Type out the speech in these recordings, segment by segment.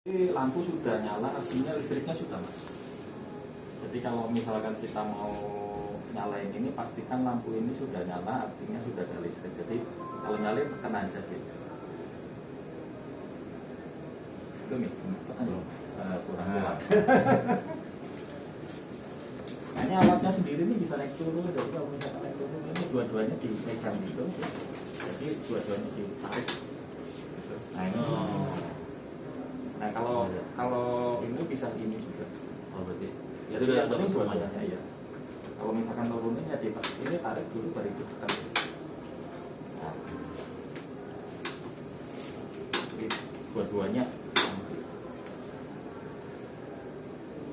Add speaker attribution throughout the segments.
Speaker 1: Ini lampu sudah nyala, artinya listriknya sudah masuk. Jadi kalau misalkan kita mau nyalain ini, pastikan lampu ini sudah nyala, artinya sudah ada listrik. Jadi kalau nyalain tekan aja gitu. Itu nih, tekan loh. Kurang kuat. Nah, ini alatnya sendiri nih bisa naik turun. Jadi kalau misalkan naik turun ini dua-duanya dipegang gitu. Jadi dua-duanya ditarik. Gitu. Nah ini. Nah kalau ini bisa ini juga.
Speaker 2: Oh berarti
Speaker 1: Ya itu yang penting semuanya ya. Kalau misalkan turunin ya ini tarik dulu baru itu tekan. Nah, jadi dua-duanya.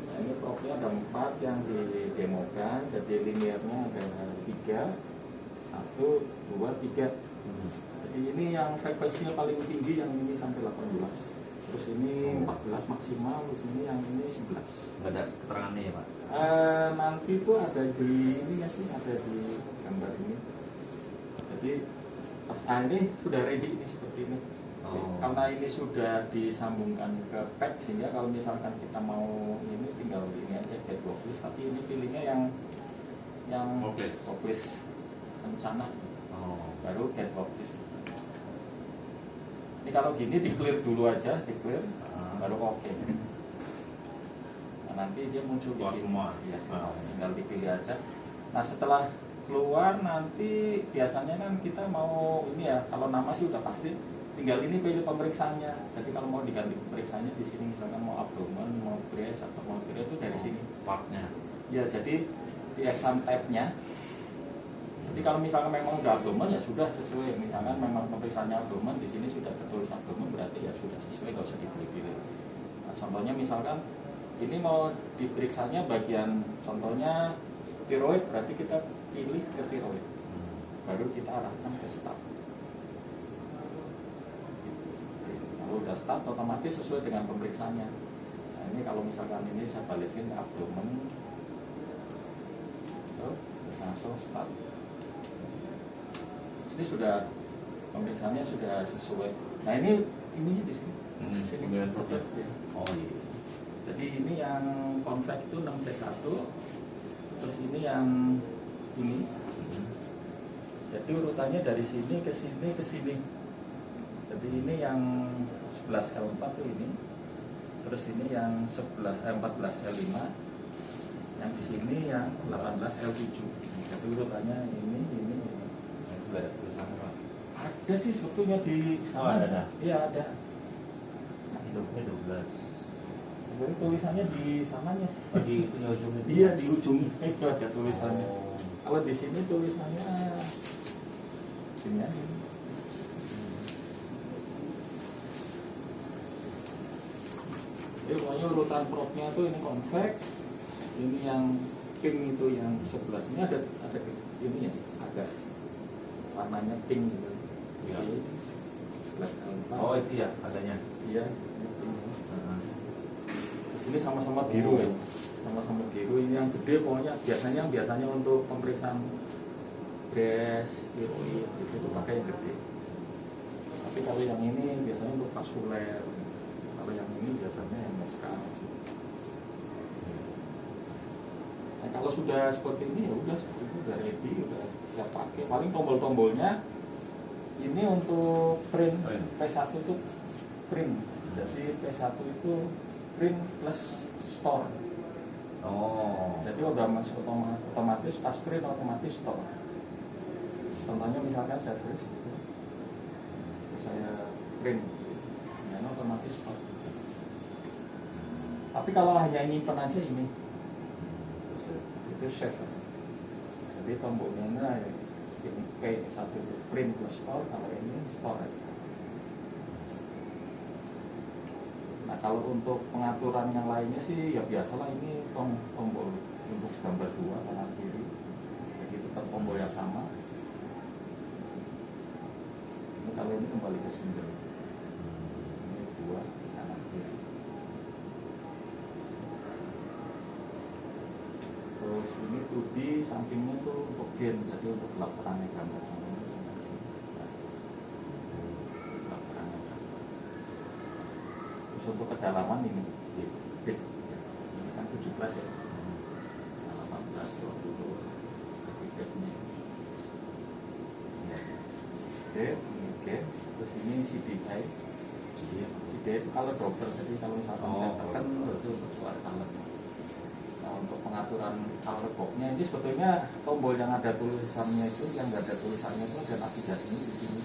Speaker 1: Nah ini torknya ada 4 yang didemokan. Jadi linearnya ada 3, 1, 2, 3. Jadi ini yang frekuensinya paling tinggi yang ini sampai 18. Terus ini 14 maksimal, terus ini yang ini 11.
Speaker 2: Nggak ada keterangannya ya Pak?
Speaker 1: Nanti itu ada di ini ya sih, ada di gambar ini. Jadi pas ini sudah ready ini seperti ini. Karena ini sudah disambungkan ke pack, sehingga kalau misalkan kita mau ini tinggal ini aja get worklist, tapi ini pilihnya yang worklist kencana, baru get worklist. Ini kalau gini di clear dulu aja, di clear, baru oke. Nah, nanti dia muncul di sini. Semua. Ya, tinggal dipilih aja. Nah setelah keluar nanti biasanya kan kita mau ini ya, kalau nama sih udah pasti. Tinggal ini pilih pemeriksaannya. Jadi kalau mau diganti pemeriksaannya di sini, misalkan mau abdomen, mau breast atau mau tire itu dari sini.
Speaker 2: Partnya.
Speaker 1: Ya jadi di exam type-nya. Jadi kalau misalkan memang udah abdomen ya sudah sesuai. Misalkan memang pemeriksaannya abdomen, di sini sudah tertulis abdomen, berarti ya sudah sesuai, nggak usah dipilih-pilih. Nah, contohnya misalkan ini mau diperiksanya bagian, contohnya tiroid, berarti kita pilih ke tiroid, baru kita arahkan ke staf. Kalau udah staf, otomatis sesuai dengan pemeriksaannya. Nah, ini kalau misalkan ini saya balikin abdomen, terus langsung staf. Ini sudah pemeriksaannya sudah sesuai. Nah ini di sini.
Speaker 2: Oh iya.
Speaker 1: Jadi ini yang konvek itu 6C1, terus ini yang ini. Jadi urutannya dari sini ke sini ke sini. Jadi ini yang 11L4 tuh ini, terus ini yang 14L5, yang di sini yang 18L7. Jadi urutannya ini.
Speaker 2: Nggak ada tulisannya Pak?
Speaker 1: Ada sih sebetulnya di sana.
Speaker 2: Ada?
Speaker 1: Iya ada.
Speaker 2: Hidupnya 12.
Speaker 1: Jadi tulisannya di sananya sih.
Speaker 2: Di ujung itu?
Speaker 1: Iya di ujung itu ada tulisannya. Kalau di sini tulisannya sini aja. Jadi pokoknya urutan probnya itu ini konvek, ini yang pink itu yang sebelah sini ada ini ya, ada warnanya pink gitu.
Speaker 2: Ya.
Speaker 1: Oh
Speaker 2: itu ya adanya.
Speaker 1: iya. Ini sama-sama biru ya, sama-sama biru. Ini yang gede pokoknya biasanya untuk pemeriksaan breast, tiroid itu pakai yang gede. Tapi kalau yang ini biasanya untuk vaskuler. Kalau yang ini biasanya yang MSK. Nah, kalau sudah seperti ini ya udah seperti itu, udah ready, udah siap pakai. Paling tombol-tombolnya ini untuk print P1 itu print. Jadi P1 itu print plus store. Jadi udah masuk otomatis pas print otomatis store. Contohnya misalkan service itu saya print, ya otomatis store. Tapi kalau hanya nyimpen aja ini itu save. Jadi tombolnya ini P1 print plus store, kalau ini store aja. Nah kalau untuk pengaturan yang lainnya sih ya biasalah, ini tombol untuk gambar 2 kanan kiri, jadi tetap tombol yang sama. Ini kalau ini kembali ke single, ini 2 kanan kiri. Terus ini 2D, sampingnya tuh untuk gen, jadi untuk laporannya gambar sama ini. untuk kedalaman ini deep, ya. Ini kan 17 ya, 18, 20 depthnya. Oke, terus ini CDI. CDI itu color dropper, jadi kalau misalkan saya tekan itu untuk keluar color. Nah, untuk pengaturan color box-nya ini sebetulnya tombol yang ada tulisannya itu, yang nggak ada tulisannya itu ada navigasinya di sini.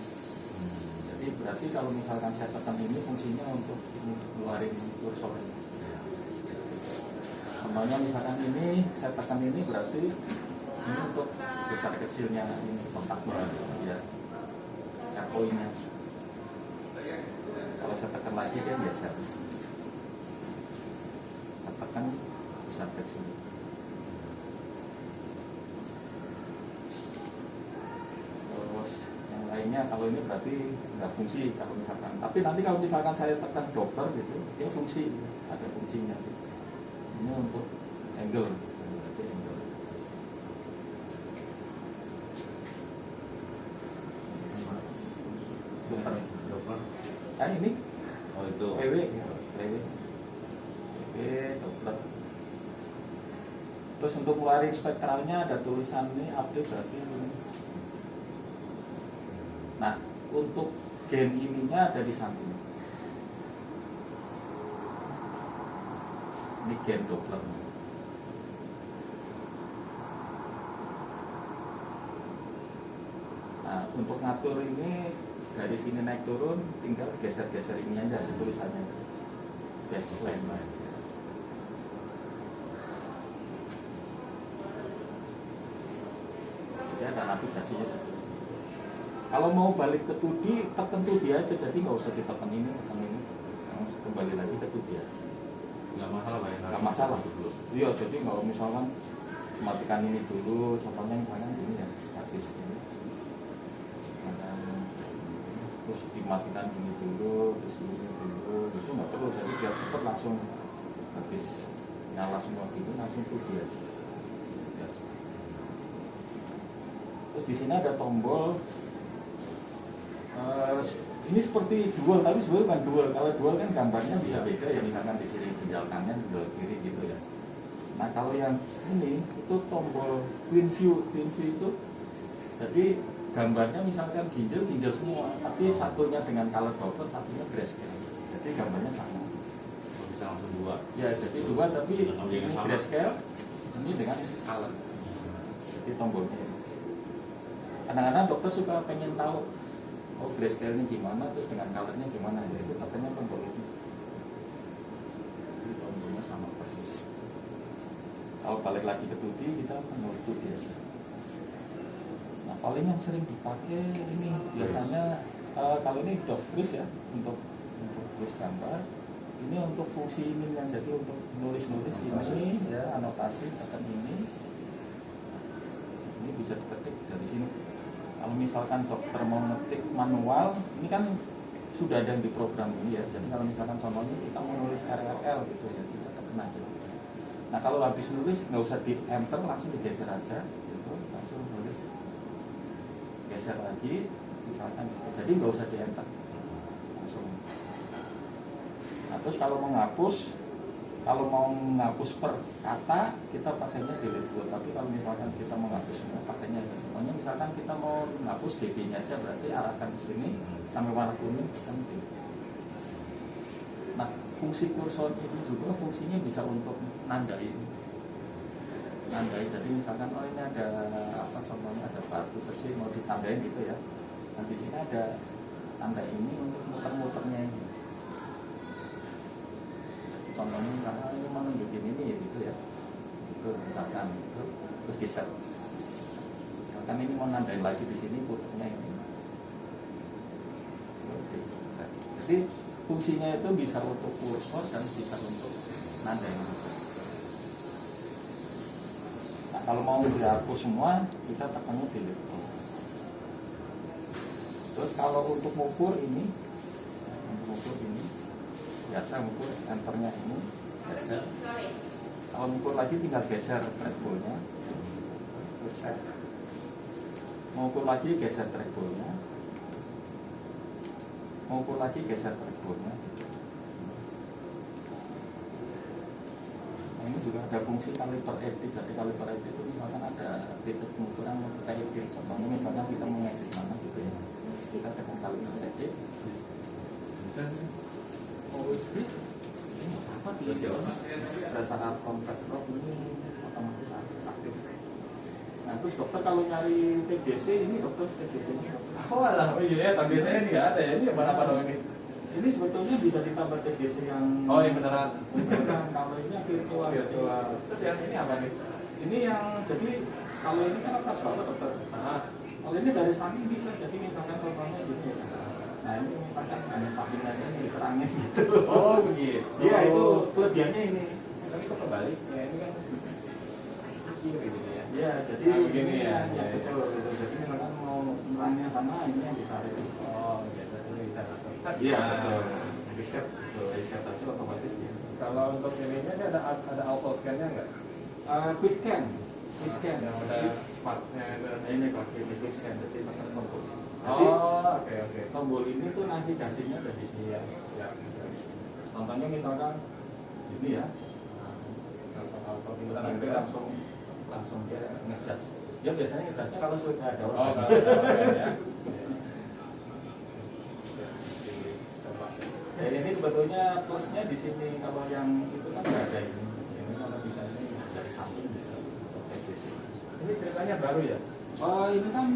Speaker 1: Jadi berarti kalau misalkan saya tekan ini fungsinya untuk ini keluarin kursor. Contohnya misalkan ini saya tekan ini berarti ini untuk besar kecilnya ini kontaknya ya poinnya. Kalau saya tekan lagi dia geser. Saya tekan besar kecil. Terus yang lainnya kalau ini berarti nggak fungsi kalau misalkan. Tapi nanti kalau misalkan saya tekan doppler gitu, dia fungsi, ada fungsinya. Ini untuk angle, berarti angle. Doppler. Ini?
Speaker 2: Oh itu.
Speaker 1: PW, doppler. Terus untuk keluarin spektralnya ada tulisan ini update berarti ini. Nah, untuk gain ininya ada di samping. Ini gain doppler. Nah, untuk ngatur ini dari sini naik turun, tinggal geser-geser ini aja di tulisannya. Baseline. Jadi ada navigasinya seperti itu. Kalau mau balik ke 2D, tekan 2D aja, jadi nggak usah ditekan ini, tekan ini. Kembali lagi ke 2D aja.
Speaker 2: Nggak masalah Pak ya?
Speaker 1: Nggak masalah dulu. Iya, jadi kalau misalkan matikan ini dulu, contohnya misalkan ini ya, habis ini. Misalkan terus dimatikan ini dulu, terus ini dulu, itu nggak perlu. Jadi biar cepat langsung habis nyala semua gitu, langsung 2D aja. Biar cepat. Terus di sini ada tombol. Ini seperti dual, tapi sebenarnya bukan dual. Kalau dual kan gambarnya bisa beda ya, misalkan di sini ginjal kanan, ginjal kiri gitu ya. Nah kalau yang ini itu tombol twin view itu, jadi gambarnya misalkan ginjal semua, tapi satunya dengan color doppler, satunya grayscale. Jadi gambarnya sama.
Speaker 2: Bisa langsung dua.
Speaker 1: Ya jadi dua, tapi ini grayscale, ini dengan color. Jadi tombolnya. Kadang-kadang dokter suka pengen tahu, oh grayscale-nya gimana, terus dengan colornya gimana, ya itu tekannya tombol ini. Jadi tombolnya sama persis. Kalau balik lagi ke 2D, kita menurut 2D aja. Nah paling yang sering dipakai ini biasanya kalau ini udah freeze ya, untuk freeze gambar. Ini untuk fungsi ini yang jadi untuk nulis-nulis ini ya, anotasi tekan ini. Ini bisa diketik dari sini. Kalau misalkan dokter mau ngetik manual, ini kan sudah ada di program ini ya. Jadi kalau misalkan contohnya kita mau nulis RLL gitu ya, kita tekan aja. Nah kalau habis nulis nggak usah di enter, langsung digeser aja, gitu, langsung nulis, geser lagi, misalkan. Jadi nggak usah di enter, langsung. Nah terus kalau mau menghapus per kata, kita pakainya delete dulu. Tapi kalau misalkan kita mau menghapus semua, pakainya ini. Semuanya misalkan kita mau menghapus DB-nya aja, berarti arahkan ke sini sampai warna kuning, kan delete. Nah, fungsi kursor ini juga fungsinya bisa untuk nandai. Jadi misalkan oh ini ada apa, contohnya ada batu kecil mau ditandain gitu ya. Nah di sini ada tanda ini untuk muter-muternya ini. Contohnya misalkan ini mau nunjukin ini ya gitu ya, itu misalkan itu terus geser. Misalkan ini mau nandain lagi di sini puternya ini. Oke. Jadi fungsinya itu bisa untuk kursor dan bisa untuk nandain. Nah kalau mau dihapus semua, kita tekannya delete. Terus kalau untuk mengukur ini, biasa mengukur enternya ini geser. Kalau mengukur lagi tinggal geser trackballnya, terus set. Mengukur lagi geser trackballnya, mengukur lagi geser trackballnya. ada fungsi kaliper edit. Jadi kaliper edit itu misalkan ada titik pengukuran yang kita edit. Contohnya misalnya kita mau edit mana gitu ya. Kita tekan kaliper edit.
Speaker 2: Bisa sih.
Speaker 1: USB ini apa
Speaker 2: Terus ya, Pak?
Speaker 1: pada saat compact drop ini otomatis aktif. Nah terus dokter kalau nyari TGC ini dokter TGC nya
Speaker 3: Oh alah, oh iya, tapi biasanya ini nggak ada ya. Ini apa dong ini?
Speaker 1: ini sebetulnya bisa ditambah TGC yang
Speaker 3: Oh ini beneran.
Speaker 1: beneran. Kalau ini yang virtual.
Speaker 3: Virtual. Terus yang ini apa nih?
Speaker 1: Ini yang jadi kalau ini kan atas bawah dokter.
Speaker 3: Ah,
Speaker 1: Kalau ini dari samping bisa, jadi misalkan contohnya gitu ya. Nah ini misalkan hanya samping aja nih diterangin gitu.
Speaker 3: oh begitu.
Speaker 1: Iya itu kelebihannya ini.
Speaker 3: Tapi kok kebalik? Ya ini kan kiri gitu ya.
Speaker 1: Iya jadi
Speaker 3: Nah, begini
Speaker 1: ini
Speaker 3: ya.
Speaker 1: yang betul, betul. Jadi misalkan mau terangnya sama ini yang ditarik.
Speaker 3: Oh, gitu. Ini bisa langsung.
Speaker 1: Iya
Speaker 3: Nah,
Speaker 1: betul. Reset, betul. Reset aja otomatis ya.
Speaker 3: Kalau untuk ininya ini ada auto scan-nya nggak?
Speaker 1: Quick scan, quick scan.
Speaker 3: Yang ada smartnya itu.
Speaker 1: Nah, ini pakai quick scan, jadi tekan tombol. Jadi
Speaker 3: Oh, oke oke.
Speaker 1: tombol ini tuh navigasinya ada di sini ya.
Speaker 3: Ya.
Speaker 1: Contohnya misalkan ini ya.
Speaker 3: Langsung auto
Speaker 1: Kita
Speaker 3: tinggal
Speaker 1: nanti langsung dia ngecas. Ya biasanya ngecasnya kalau sudah ada
Speaker 3: Oh,
Speaker 1: orang.
Speaker 3: kalau ya. Coba.
Speaker 1: Ya, ini sebetulnya plusnya di sini. Kalau yang itu kan nggak ada ini. Ini kalau bisa ini dari samping bisa.
Speaker 3: Ini ceritanya baru ya?
Speaker 1: Oh ini kan